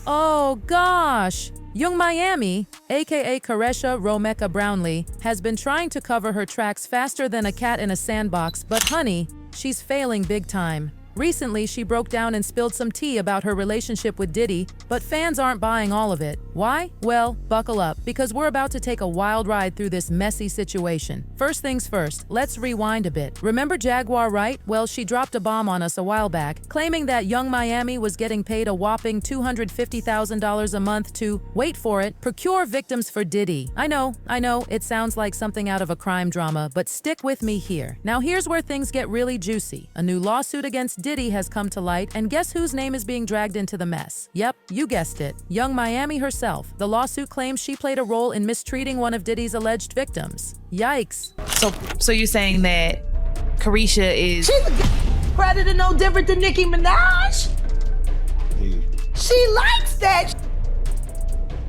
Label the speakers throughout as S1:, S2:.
S1: Oh gosh! Young Miami, aka Caresha Romeka Brownlee, has been trying to cover her tracks faster than a cat in a sandbox, but honey, she's failing big time. Recently, she broke down and spilled some tea about her relationship with Diddy, but fans aren't buying all of it. Why? Well, buckle up, because we're about to take a wild ride through this messy situation. First things first, let's rewind a bit. Remember Jaguar Wright? Well, she dropped a bomb on us a while back, claiming that Young Miami was getting paid a whopping $250,000 a month to, wait for it, procure victims for Diddy. I know, it sounds like something out of a crime drama, but stick with me here. Now here's where things get really juicy. A new lawsuit against Diddy has come to light, and guess whose name is being dragged into the mess? Yep, you guessed it. Young Miami herself. The lawsuit claims she played a role in mistreating one of Diddy's alleged victims. Yikes.
S2: So you're saying that Caresha is...
S3: She's credited no different than Nicki Minaj. She likes that.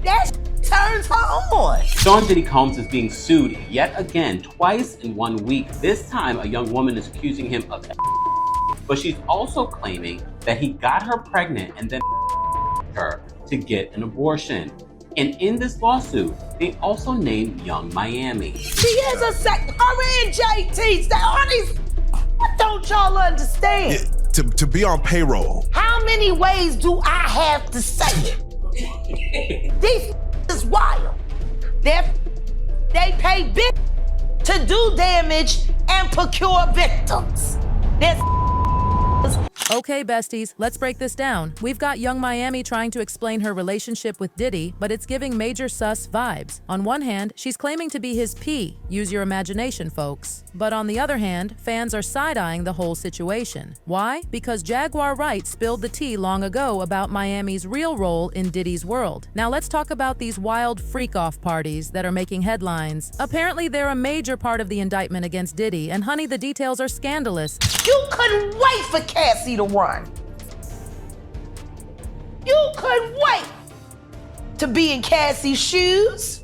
S3: That turns her on.
S4: Sean Diddy Combs is being sued yet again, twice in 1 week. This time, a young woman is accusing him of but she's also claiming that he got her pregnant and then her to get an abortion. And in this lawsuit, they also named Young Miami.
S3: She is a her and JT. All these, what don't y'all understand?
S5: Yeah, to be on payroll.
S3: How many ways do I have to say it? This is wild. They pay big to do damage and procure victims.
S1: Okay, besties, let's break this down. We've got Young Miami trying to explain her relationship with Diddy, but it's giving major sus vibes. On one hand, she's claiming to be his P. Use your imagination, folks. But on the other hand, fans are side-eyeing the whole situation. Why? Because Jaguar Wright spilled the tea long ago about Miami's real role in Diddy's world. Now let's talk about these wild freak-off parties that are making headlines. Apparently, they're a major part of the indictment against Diddy, and honey, the details are scandalous.
S3: You couldn't wait for Cassie to run. You couldn't wait to be in Cassie's shoes.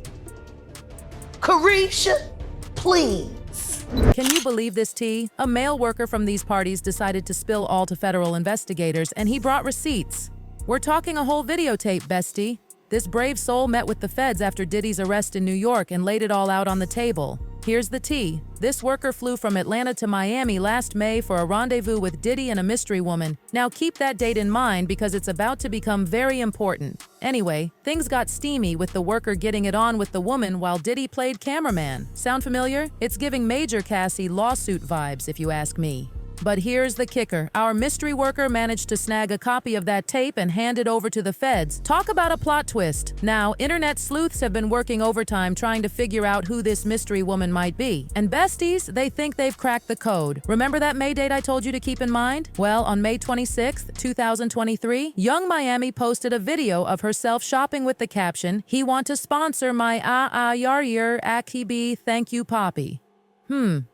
S3: Caresha, please.
S1: Can you believe this tea? A male worker from these parties decided to spill all to federal investigators, and he brought receipts. We're talking a whole videotape, bestie. This brave soul met with the feds after Diddy's arrest in New York and laid it all out on the table. Here's the tea. This worker flew from Atlanta to Miami last May for a rendezvous with Diddy and a mystery woman. Now keep that date in mind because it's about to become very important. Anyway, things got steamy with the worker getting it on with the woman while Diddy played cameraman. Sound familiar? It's giving major Cassie lawsuit vibes if you ask me. But here's the kicker. Our mystery worker managed to snag a copy of that tape and hand it over to the feds. Talk about a plot twist. Now, internet sleuths have been working overtime trying to figure out who this mystery woman might be. And besties, they think they've cracked the code. Remember that May date I told you to keep in mind? Well, on May 26th, 2023, Young Miami posted a video of herself shopping with the caption, "He want to sponsor my yar akibi, thank you poppy."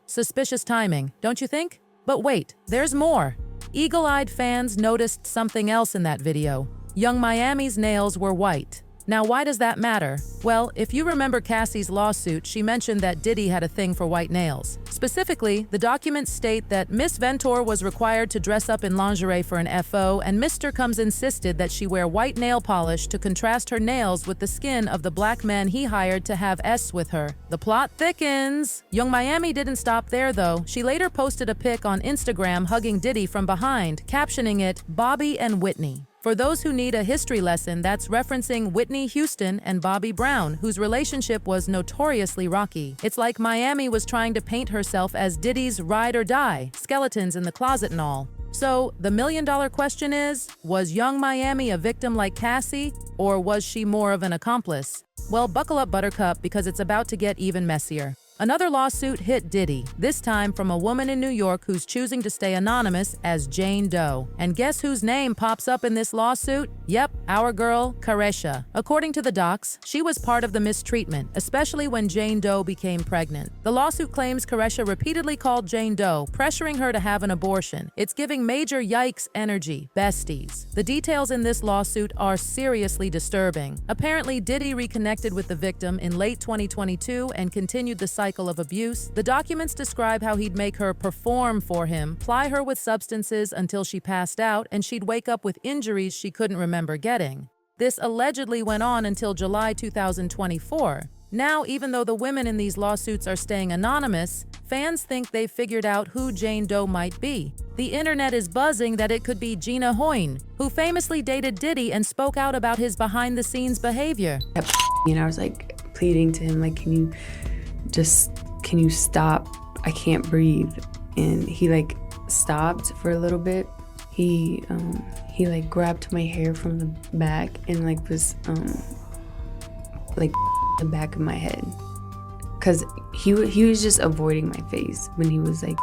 S1: Suspicious timing, don't you think? But wait, there's more. Eagle-eyed fans noticed something else in that video. Young Miami's nails were white. Now, why does that matter? Well, if you remember Cassie's lawsuit, she mentioned that Diddy had a thing for white nails. Specifically, the documents state that Miss Ventor was required to dress up in lingerie for an FO, and Mr. Combs insisted that she wear white nail polish to contrast her nails with the skin of the black men he hired to have S with her. The plot thickens. Young Miami didn't stop there, though. She later posted a pic on Instagram hugging Diddy from behind, captioning it, "Bobby and Whitney." For those who need a history lesson, that's referencing Whitney Houston and Bobby Brown, whose relationship was notoriously rocky. It's like Miami was trying to paint herself as Diddy's ride or die, skeletons in the closet and all. So, the million-dollar question is, was Young Miami a victim like Cassie, or was she more of an accomplice? Well, buckle up, Buttercup, because it's about to get even messier. Another lawsuit hit Diddy, this time from a woman in New York who's choosing to stay anonymous as Jane Doe. And guess whose name pops up in this lawsuit? Yep, our girl, Caresha. According to the docs, she was part of the mistreatment, especially when Jane Doe became pregnant. The lawsuit claims Caresha repeatedly called Jane Doe, pressuring her to have an abortion. It's giving major yikes energy, besties. The details in this lawsuit are seriously disturbing. Apparently, Diddy reconnected with the victim in late 2022 and continued the cycle of abuse. The documents describe how he'd make her perform for him, ply her with substances until she passed out, and she'd wake up with injuries she couldn't remember getting. This allegedly went on until July 2024. Now, even though the women in these lawsuits are staying anonymous, fans think they've figured out who Jane Doe might be. The internet is buzzing that it could be Gina Hoyne, who famously dated Diddy and spoke out about his behind-the-scenes behavior.
S6: I was like pleading to him, like, can you stop? I can't breathe. And he like stopped for a little bit. He like grabbed my hair from the back and like was like the back of my head, cause he was just avoiding my face when he was like.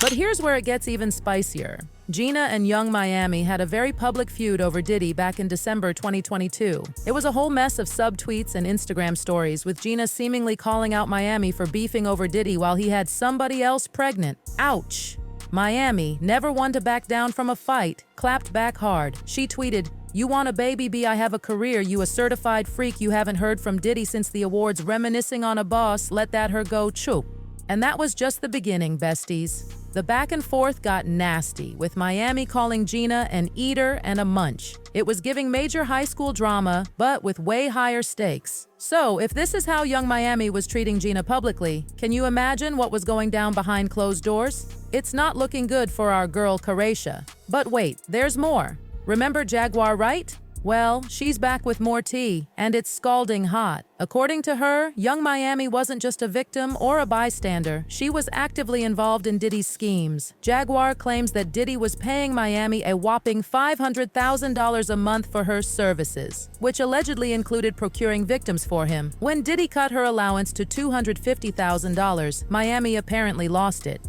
S1: But here's where it gets even spicier. Gina and Young Miami had a very public feud over Diddy back in December 2022. It was a whole mess of subtweets and Instagram stories, with Gina seemingly calling out Miami for beefing over Diddy while he had somebody else pregnant. Ouch. Miami, never one to back down from a fight, clapped back hard. She tweeted, "You want a baby, B, I have a career, you a certified freak, you haven't heard from Diddy since the awards, reminiscing on a boss, let that her go, choo." And that was just the beginning, besties. The back and forth got nasty, with Miami calling Gina an eater and a munch. It was giving major high school drama, but with way higher stakes. So, if this is how Young Miami was treating Gina publicly, can you imagine what was going down behind closed doors? It's not looking good for our girl, Caresha. But wait, there's more. Remember Jaguar Wright? Well, she's back with more tea, and it's scalding hot. According to her, Young Miami wasn't just a victim or a bystander. She was actively involved in Diddy's schemes. Jaguar claims that Diddy was paying Miami a whopping $500,000 a month for her services, which allegedly included procuring victims for him. When Diddy cut her allowance to $250,000, Miami apparently lost it.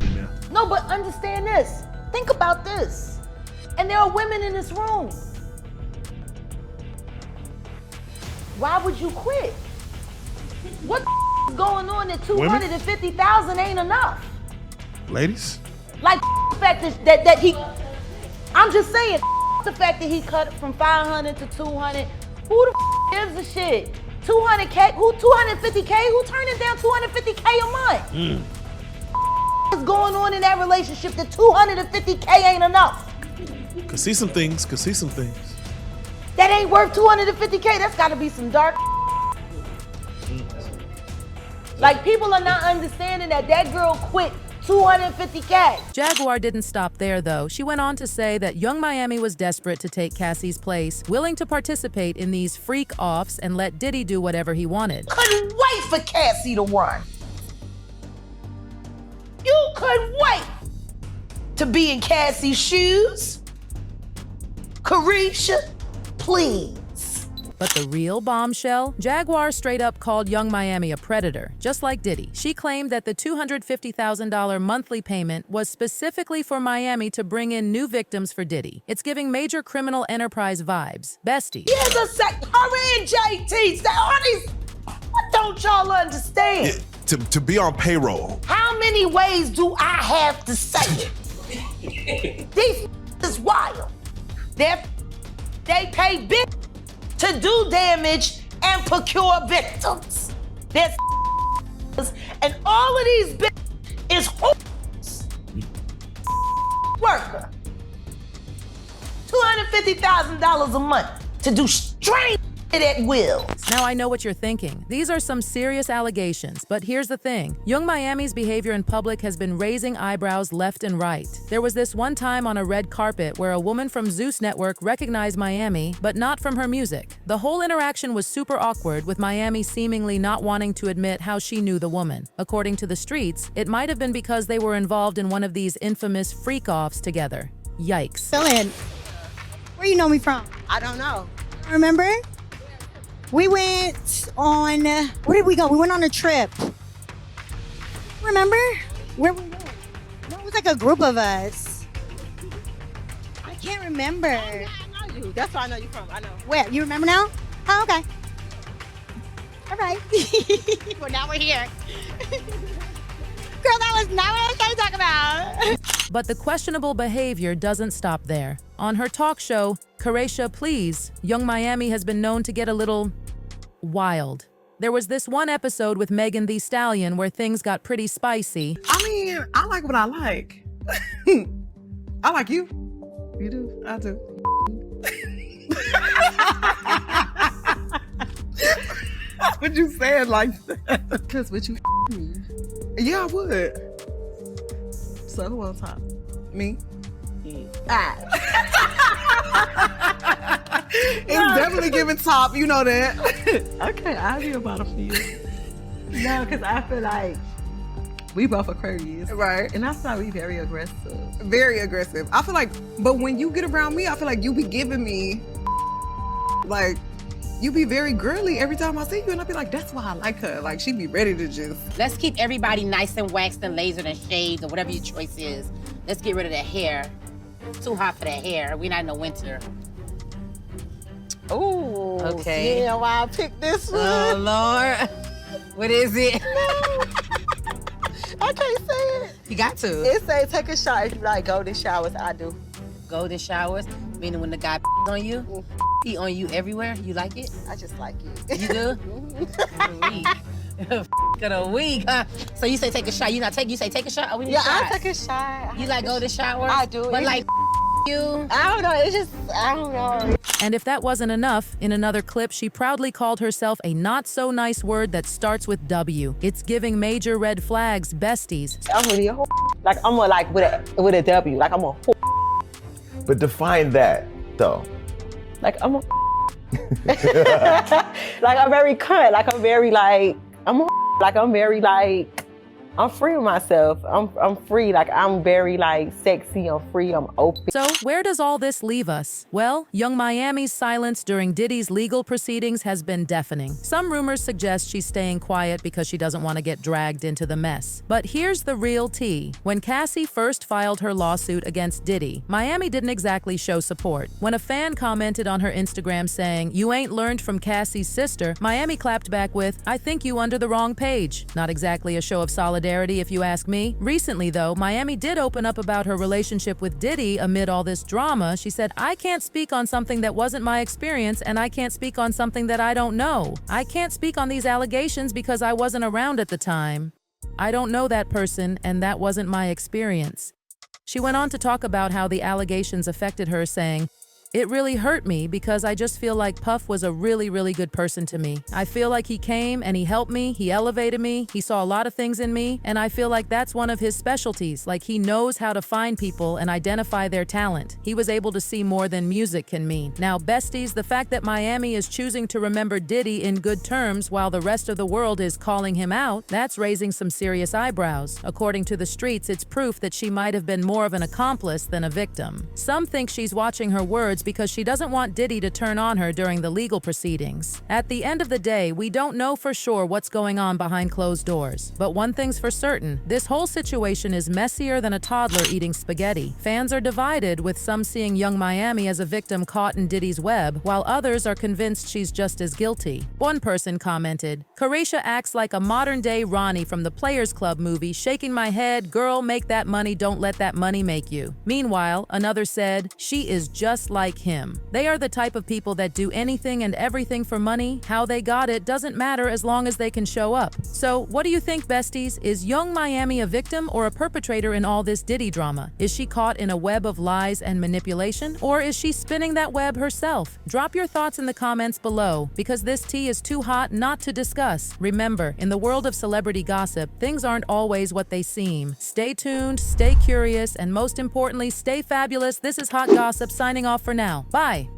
S3: No, but understand this. Think about this. And there are women in this room. Why would you quit? What is going on that $250,000 ain't enough?
S5: Ladies?
S3: Like the fact that he, I'm just saying, the fact that he cut from 500 to 200. Who the gives a shit? 200K, who 250K? Who turning down 250K a month? What's going on in that relationship that 250K ain't enough?
S5: Could see some things.
S3: That ain't worth 250K. That's gotta be some dark. Like, people are not understanding that girl quit 250K.
S1: Jaguar didn't stop there, though. She went on to say that Young Miami was desperate to take Cassie's place, willing to participate in these freak-offs and let Diddy do whatever he wanted.
S3: Couldn't wait for Cassie to run. You couldn't wait to be in Cassie's shoes. Caresha, please.
S1: But the real bombshell? Jaguar straight up called Young Miami a predator, just like Diddy. She claimed that the $250,000 monthly payment was specifically for Miami to bring in new victims for Diddy. It's giving major criminal enterprise vibes. Bestie.
S3: Here's a sec. Hurry in, JT. Say all these. What don't y'all understand?
S5: To be on payroll.
S3: How many ways do I have to say it? These is wild. They pay big to do damage and procure victims. There's and all of these is worker. $250,000 a month to do strange at will.
S1: Now I know what you're thinking. These are some serious allegations, but here's the thing. Young Miami's behavior in public has been raising eyebrows left and right. There was this one time on a red carpet where a woman from Zeus Network recognized Miami, but not from her music. The whole interaction was super awkward, with Miami seemingly not wanting to admit how she knew the woman. According to the streets, it might have been because they were involved in one of these infamous freak-offs together. Yikes.
S7: Fill in. Where you know me from?
S8: I don't know.
S7: Remember? We went on, where did we go? We went on a trip. Remember? Where we went? No, it was like a group of us. I can't remember.
S8: I know you. That's where I know you from. I know.
S7: Where? You remember now? Oh, okay. All right. Well, now we're here. Girl, that was not what I was trying to talk about.
S1: But the questionable behavior doesn't stop there. On her talk show, Caresha Please, Young Miami has been known to get a little wild. There was this one episode with Megan Thee Stallion where things got pretty spicy.
S9: I mean, I like what I like. I like you. You do? I do. would you say it like that?
S8: Because would you me?
S9: Yeah, I would.
S8: So who on top?
S9: Me?
S8: Ah.
S9: It's definitely giving top, you know that.
S8: Okay, I'll be a bottom for you. No, because I feel like we both Aquarius.
S9: Right.
S8: And I thought we very aggressive.
S9: Very aggressive. I feel like, but when you get around me, I feel like you be giving me, like, you be very girly every time I see you, and I be like, that's why I like her. Like, she be ready to just.
S10: Let's keep everybody nice and waxed and lasered and shaved or whatever your choice is. Let's get rid of the hair. It's too hot for the hair. We're not in the winter.
S8: Ooh.
S10: Okay.
S8: You know why I picked this one?
S10: Oh, Lord. What is it?
S8: I can't say it.
S10: You got to.
S8: It say take a shot if you like golden showers. I do.
S10: Golden showers, meaning when the guy on you, he on you everywhere. You like it?
S8: I just like it.
S10: You do? Got a week, huh? So you say take a shot. You say take a shot? Oh, we need a shot.
S8: I take a shot.
S10: You like golden shower?
S8: I do.
S10: But like you?
S8: I don't know. It's just, I don't know.
S1: And if that wasn't enough, in another clip, she proudly called herself a not-so-nice word that starts with W. It's giving major red flags, besties.
S8: I'm really a whore. Like, I'm a, like, with a W. Like, I'm a whore.
S11: But define that, though.
S8: Like, I'm a like, I'm very cunt. Like, I'm very, like, I'm a like, I'm very, like, I'm free with myself. I'm free. Like, I'm very, like, sexy. I'm free. I'm open.
S1: So where does all this leave us? Well, Young Miami's silence during Diddy's legal proceedings has been deafening. Some rumors suggest she's staying quiet because she doesn't want to get dragged into the mess. But here's the real tea. When Cassie first filed her lawsuit against Diddy, Miami didn't exactly show support. When a fan commented on her Instagram saying, "You ain't learned from Cassie's sister," Miami clapped back with, "I think you under the wrong page." Not exactly a show of solidarity, if you ask me. Recently, though, Miami did open up about her relationship with Diddy amid all this drama. She said, "I can't speak on something that wasn't my experience, and I can't speak on something that I don't know. I can't speak on these allegations because I wasn't around at the time. I don't know that person, and that wasn't my experience." She went on to talk about how the allegations affected her, saying, "It really hurt me because I just feel like Puff was a really, really good person to me. I feel like he came and he helped me, he elevated me, he saw a lot of things in me, and I feel like that's one of his specialties. Like, he knows how to find people and identify their talent. He was able to see more than music can mean." Now, besties, the fact that Miami is choosing to remember Diddy in good terms while the rest of the world is calling him out, that's raising some serious eyebrows. According to the streets, it's proof that she might have been more of an accomplice than a victim. Some think she's watching her words because she doesn't want Diddy to turn on her during the legal proceedings. At the end of the day, we don't know for sure what's going on behind closed doors. But one thing's for certain, this whole situation is messier than a toddler eating spaghetti. Fans are divided, with some seeing Young Miami as a victim caught in Diddy's web, while others are convinced she's just as guilty. One person commented, "Caresha acts like a modern-day Ronnie from the Players Club movie, shaking my head, girl, make that money, don't let that money make you." Meanwhile, another said, "She is just like him." They are the type of people that do anything and everything for money. How they got it doesn't matter as long as they can show up. So what do you think, besties? Is Young Miami a victim or a perpetrator in all this Diddy drama? Is she caught in a web of lies and manipulation? Or is she spinning that web herself? Drop your thoughts in the comments below, because this tea is too hot not to discuss. Remember, in the world of celebrity gossip, things aren't always what they seem. Stay tuned, stay curious, and most importantly, stay fabulous. This is Hot Gossip signing off for now. Bye.